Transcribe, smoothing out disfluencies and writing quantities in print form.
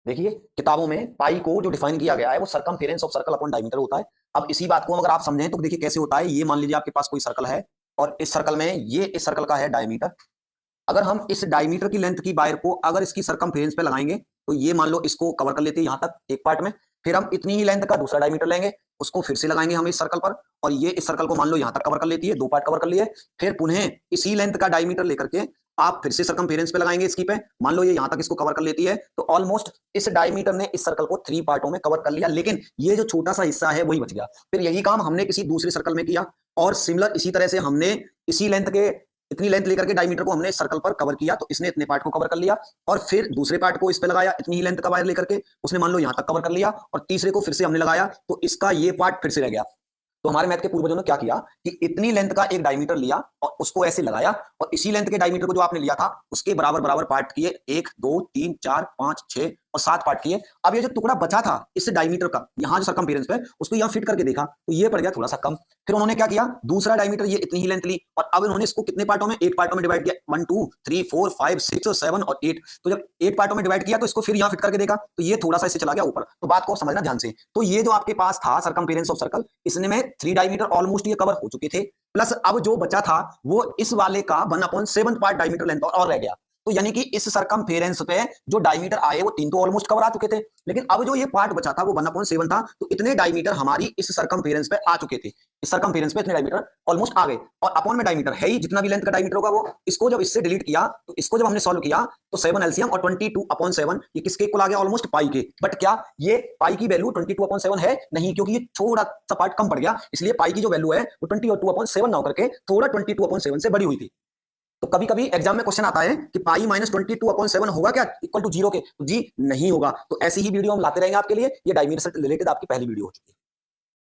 देखिए किताबों में पाई को जो डिफाइन किया गया है वो circumference of circle upon diameter होता है। अब इसी बात को अगर आप समझें तो देखिए कैसे होता है। ये मान लीजिए आपके पास कोई सर्कल है और इस सर्कल में ये इस सर्कल का है डायमीटर। अगर हम इस डायमीटर की लेंथ की वायर को अगर इसकी सरकमफेरेंस पे लगाएंगे तो ये मान लो इसको कवर कर लेती है यहाँ तक एक पार्ट में। फिर हम इतनी ही लेंथ का दूसरा डायमीटर लेंगे, उसको फिर से लगाएंगे हम इस सर्कल पर और ये इस सर्कल को मान लो यहाँ तक कवर कर लेती है, दो पार्ट कवर कर लिए। फिर पुनः इसी लेंथ का डायमीटर लेकर के आप फिर से सरकमफेरेंस पे लगाएंगे इसकी पे, मान लो ये यहाँ तक इसको कवर कर लेती है, तो ऑलमोस्ट इस डायमीटर ने इस सर्कल को 3 पार्टों में कवर कर लिया, लेकिन ये जो छोटा सा हिस्सा है वही बच गया। फिर यही काम हमने किसी दूसरे सर्कल में किया और सिमिलर इसी तरह से हमने इसी लेंथ के इतनी लेंथ लेकर के डायमीटर को हमने सर्कल पर कवर किया, तो इसने इतने पार्ट को कवर कर लिया और फिर दूसरे पार्ट को इस पे लगाया, इतनी ही लेंथ का वायर लेकर के उसने मान लो यहाँ तक कवर कर लिया और तीसरे को फिर से हमने लगाया तो इसका ये पार्ट फिर से रह गया। तो हमारे मैथ के पूर्वजों ने क्या किया कि इतनी लेंथ का एक डायमीटर लिया और उसको ऐसे लगाया और इसी लेंथ के डायमीटर को जो आपने लिया था उसके बराबर बराबर पार्ट किए, 1 2 3 4 5 6 और 7 पार्ट किए। अब ये जो टुकड़ा बचा था इस डायमीटर का यहाँ जो सरकमफेरेंस पे उसको यहाँ फिट करके देखा तो ये पड़ गया थोड़ा सा कम। फिर उन्होंने क्या किया, दूसरा डायमीटर ये इतनी ही लेंथ ली और अब इन्होंने इसको कितने पार्टों में, 8 पार्टों में डिवाइड किया, 1 2 3 4 5 6 7 और 8। तो जब 8 पार्टों में डिवाइड किया तो इसको फिर यहाँ फिट करके देखा तो ये थोड़ा सा इससे चला गया ऊपर। तो बात को समझना ध्यान से। तो ये जो आपके पास था सरकमफेरेंस ऑफ सर्कल, इसने में 3 डायमीटर ऑलमोस्ट ये कवर हो चुके थे, प्लस अब जो बचा था वो इस वाले का 1/7 पार्ट डायमीटर लेंथ और रह गया। तो यानी कि इस सरकमफेरेंस पे जो डायमीटर आए वो 3 तो ऑलमोस्ट कवर आ चुके थे, लेकिन अब जो ये पार्ट बचा था वो 1/7 था, तो इतने डायमीटर हमारी इस सरकमफेरेंस पे आ चुके थे। इस सरकमफेरेंस पे इतने डायमीटर ऑलमोस्ट आ गए और अपॉन में डायमीटर है ही, जितना भी लेंथ का डायमीटर होगा वो, इसको जब इससे डिलीट किया तो इसको जब हमने सॉल्व किया तो 7 एलसीएम और 22/7 ये किसके इक्वल आ गया, ऑलमोस्ट पाई के। बट क्या ये पाई की वैल्यू 22/7 है? नहीं, क्योंकि ये थोड़ा सा पार्ट कम पड़ गया, इसलिए पाई की जो वैल्यू है वो 22/7 ना होकर के थोड़ा 22/7 से बड़ी हुई थी। तो कभी कभी एग्जाम में क्वेश्चन आता है कि पाई -22/7 होगा क्या इक्वल टू 0 के? तो जी नहीं होगा। तो ऐसी ही वीडियो हम लाते रहेंगे आपके लिए। ये डायमीटर से रिलेटेड आपकी पहली वीडियो हो चुकी है।